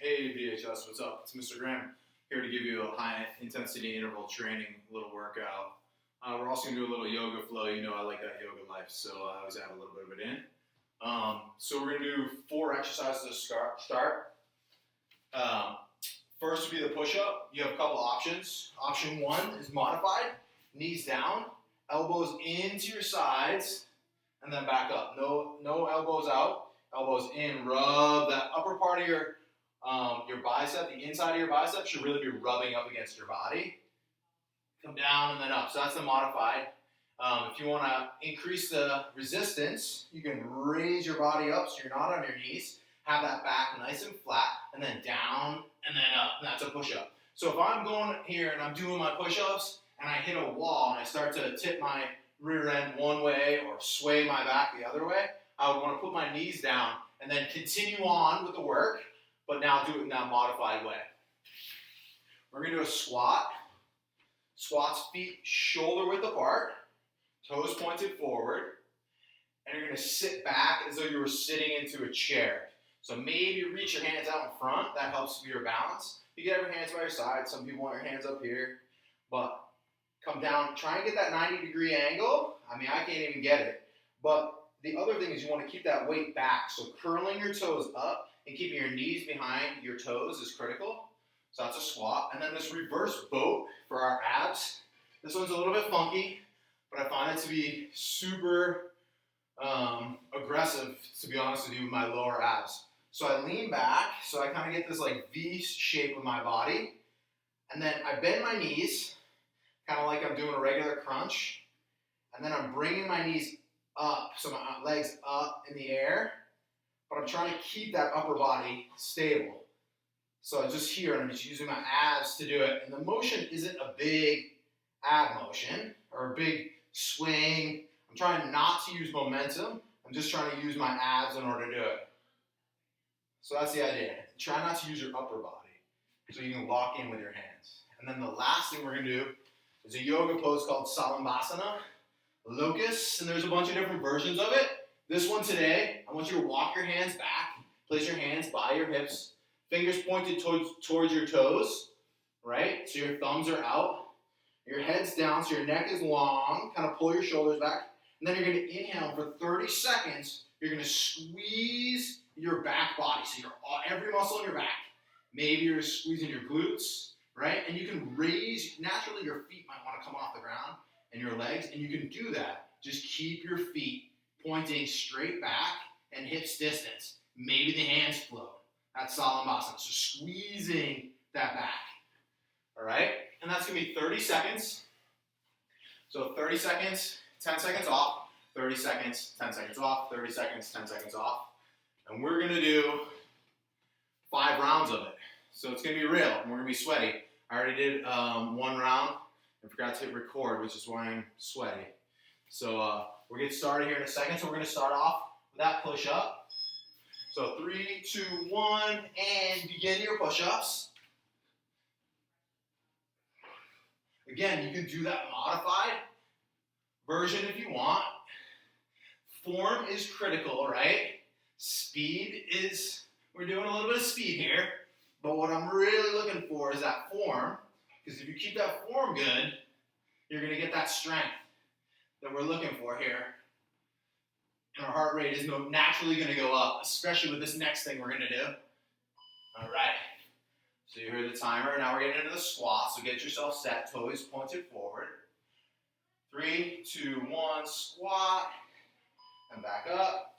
Hey VHS, what's up? It's Mr. Graham here to give you a high intensity interval training little workout. We're also going to do a little yoga flow. You know I like that yoga life, so I always add a little bit of it in. So we're going to do 4 exercises to start. First would be the push-up. You have a couple options. Option 1 is modified, knees down, elbows into your sides, and then back up. No elbows out, elbows in. Rub that upper part of your bicep, the inside of your bicep should really be rubbing up against your body. Come down and then up. So that's the modified. If you want to increase the resistance, you can raise your body up so you're not on your knees. Have that back nice and flat, and then down and then up. And that's a push-up. So if I'm going here and I'm doing my push-ups and I hit a wall and I start to tip my rear end one way or sway my back the other way, I would want to put my knees down and then continue on with the work, but now do it in that modified way. We're going to do a squat. Squats, feet shoulder width apart, toes pointed forward, and you're going to sit back as though you were sitting into a chair. So maybe reach your hands out in front. That helps with your balance. You can have your hands by your side. Some people want your hands up here, but come down. Try and get that 90-degree angle. I mean, I can't even get it. But the other thing is you want to keep that weight back. So curling your toes up and keeping your knees behind your toes is critical. So that's a squat. And then this reverse boat for our abs. This one's a little bit funky, but I find it to be super aggressive, to be honest with you, with my lower abs. So I lean back, so I kind of get this like V shape of my body. And then I bend my knees, kind of like I'm doing a regular crunch. And then I'm bringing my knees up, so my legs up in the air. But I'm trying to keep that upper body stable. So I just here, and I'm just using my abs to do it. And the motion isn't a big ab motion or a big swing. I'm trying not to use momentum. I'm just trying to use my abs in order to do it. So that's the idea. Try not to use your upper body so you can lock in with your hands. And then the last thing we're going to do is a yoga pose called Squat Locust. And there's a bunch of different versions of it. This one today, I want you to walk your hands back. Place your hands by your hips. Fingers pointed towards your toes, right? So your thumbs are out. Your head's down, so your neck is long. Kind of pull your shoulders back. And then you're going to inhale for 30 seconds. You're going to squeeze your back body. So every muscle in your back. Maybe you're squeezing your glutes, right? And you can raise, naturally your feet might want to come off the ground and your legs. And you can do that. Just keep your feet pointing straight back and hips distance. Maybe the hands float. That's Salambasan. So squeezing that back. All right? And that's going to be 30 seconds. So 30 seconds, 10 seconds off, 30 seconds, 10 seconds off, 30 seconds, 10 seconds off. And we're going to do 5 rounds of it. So it's going to be real, and we're going to be sweaty. I already did 1 round and forgot to hit record, which is why I'm sweaty. So we'll get started here in a second. So we're going to start off with that push-up. So 3, 2, 1, and begin your push-ups. Again, you can do that modified version if you want. Form is critical, right? Speed is, we're doing a little bit of speed here, but what I'm really looking for is that form, because if you keep that form good, you're going to get that strength that we're looking for here. And our heart rate is naturally going to go up, especially with this next thing we're going to do. All right. So you hear the timer. Now we're getting into the squat. So get yourself set. Toes pointed forward. 3, 2, 1, squat. And back up.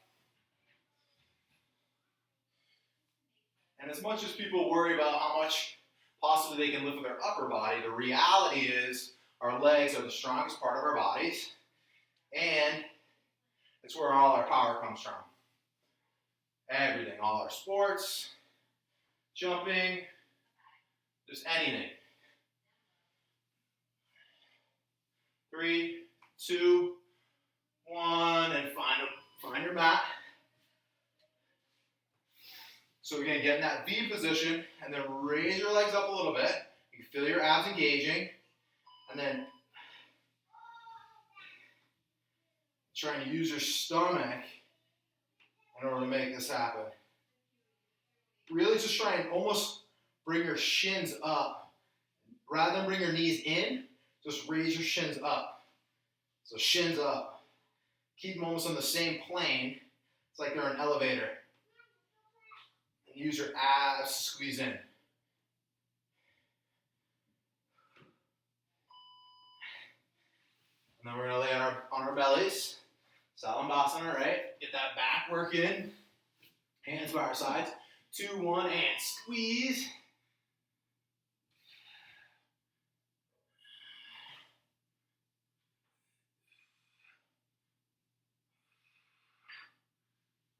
And as much as people worry about how much possibly they can lift with their upper body, the reality is our legs are the strongest part of our bodies. And it's where all our power comes from. Everything, all our sports, jumping, just anything. 3, 2, 1, and find your mat. So we're going to get in that V position, and then raise your legs up a little bit. You can feel your abs engaging, and then trying to use your stomach in order to make this happen. really just try and almost bring your shins up. Rather than bring your knees in, just raise your shins up. So shins up. Keep them almost on the same plane. It's like they're an elevator. And use your abs to squeeze in. And then we're going to lay on our bellies. Salandasana, right? Get that back work in. Hands by our sides. 2, 1, and squeeze.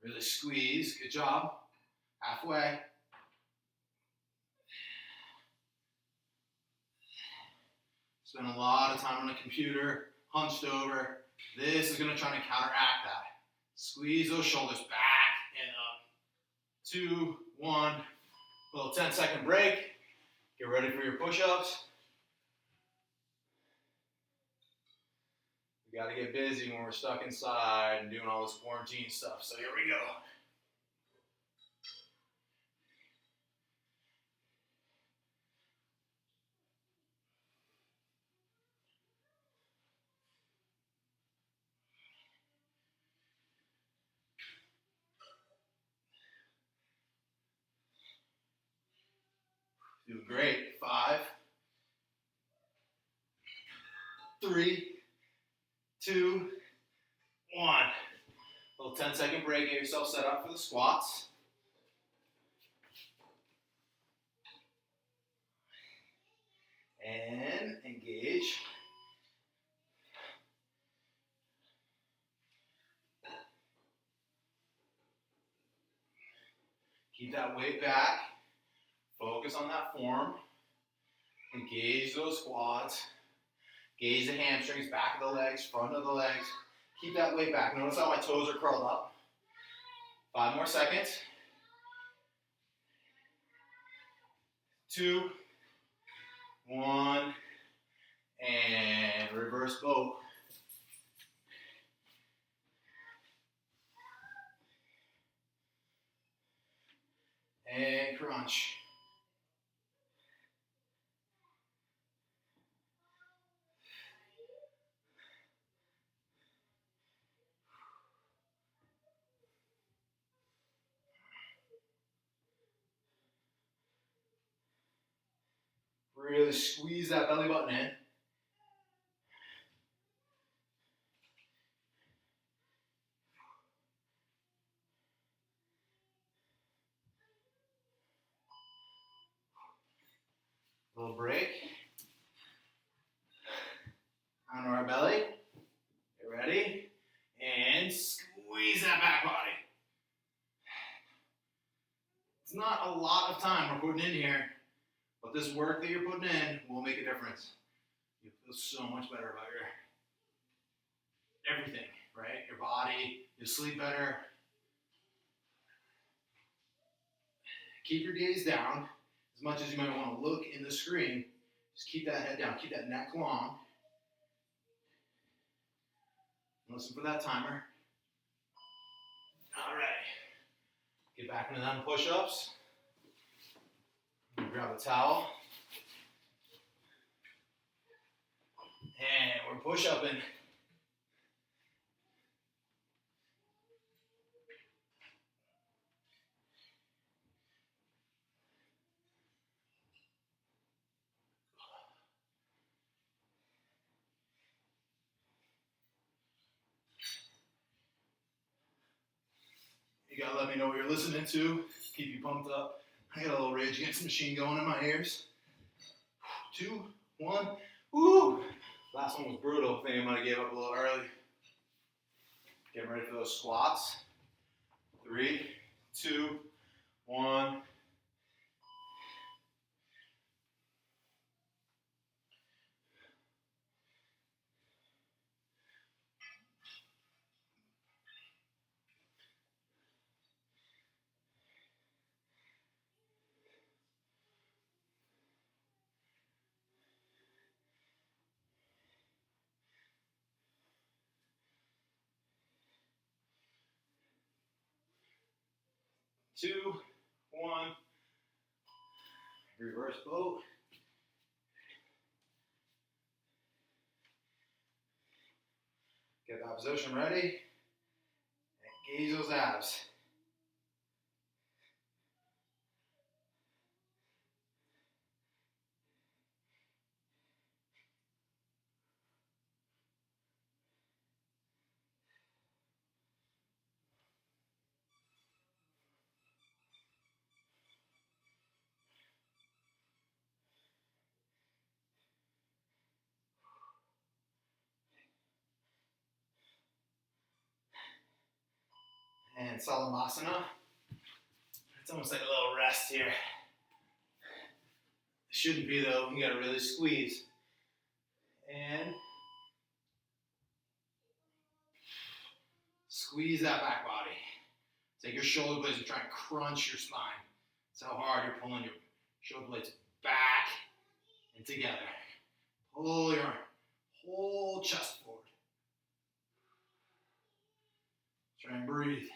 Really squeeze. Good job. Halfway. Spend a lot of time on the computer, hunched over. This is going to try to counteract that. Squeeze those shoulders back and up. 2, 1. Little 10-second break. Get ready for your push-ups. We got to get busy when we're stuck inside and doing all this quarantine stuff. So here we go. Doing great. 5, 3, 2, 1. Little 10-second break. Get yourself set up for the squats. And engage. Keep that weight back. Focus on that form. Engage those quads. Engage the hamstrings, back of the legs, front of the legs. Keep that weight back. Notice how my toes are curled up. 5 more seconds. 2, 1, and reverse boat. And crunch. Really squeeze that belly button in. Little break. Onto our belly. Get ready. And squeeze that back body. It's not a lot of time we're putting in here, but this work that you're putting in will make a difference. You feel so much better about your everything, right? Your body, you'll sleep better. Keep your gaze down. As much as you might want to look in the screen, just keep that head down. Keep that neck long. Listen for that timer. All right. Get back into them push-ups. Grab a towel. And we're push-upping. You gotta let me know what you're listening to. Keep you pumped up. I got a little Rage Against the Machine going in my ears. 2, 1. Woo! Last one was brutal. I think I might have gave up a little early. Getting ready for those squats. 3, 2, 1. Two, one. Reverse boat. Get that position ready. And engage those abs. And Salamasana. It's almost like a little rest here. It shouldn't be though, you gotta really squeeze. And squeeze that back body. Take your shoulder blades and try and crunch your spine. That's how hard you're pulling your shoulder blades back and together. Pull your whole chest forward. Try and breathe.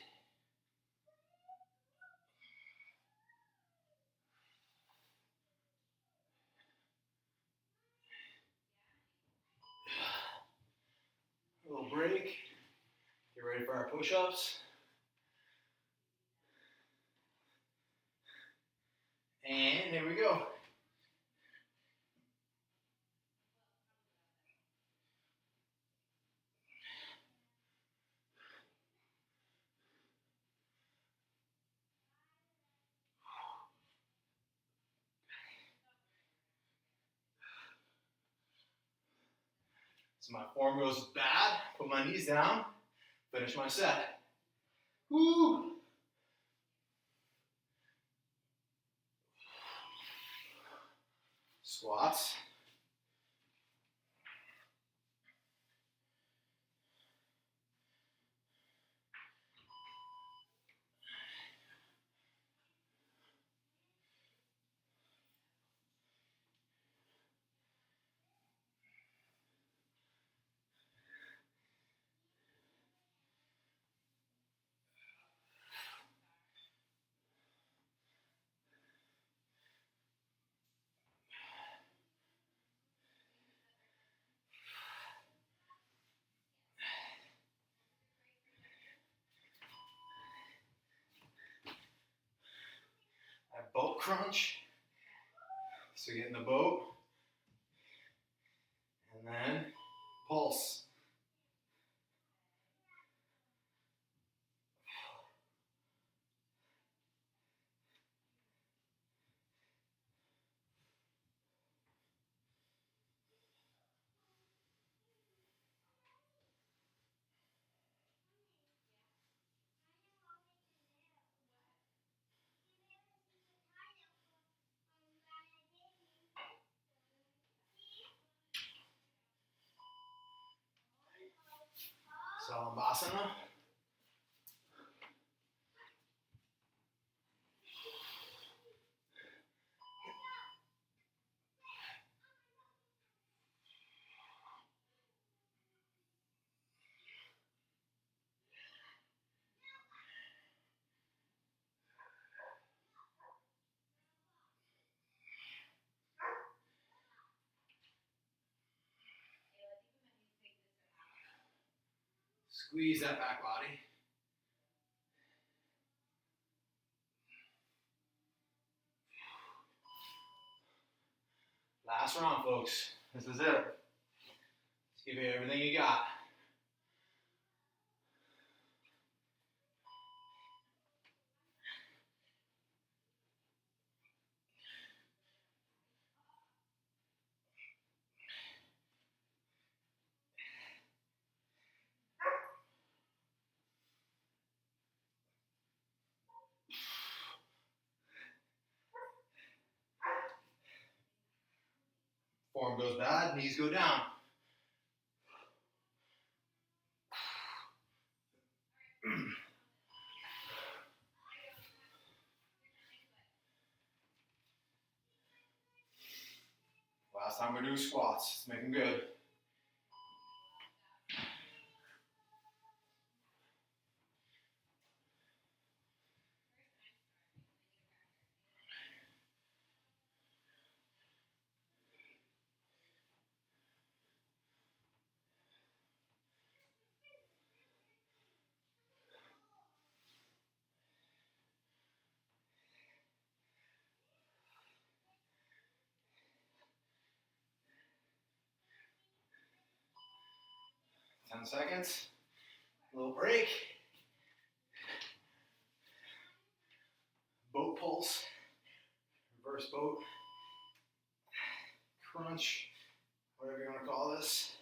A little break. Get ready for our push-ups. And here we go. So my form goes bad, put my knees down, finish my set. Woo! Squats. Boat crunch. So get in the boat. And then pulse. Salambasana. Squeeze that back body. Last round, folks. This is it. Let's give it everything you got. Form goes bad, knees go down. Last time we do squats. Let's make them good. 10 seconds. A little break. Boat pulse. Reverse boat. Crunch. Whatever you want to call this.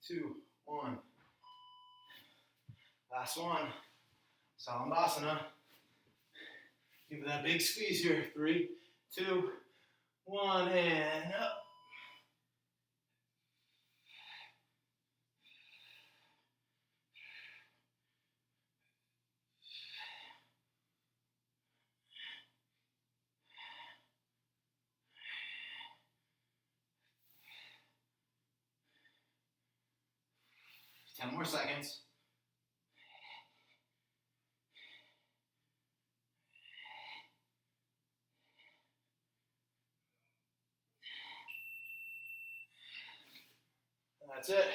Two, one. Last one. Salandasana. Give it that big squeeze here. 3, 2, 1, and up. Ten more seconds. That's it.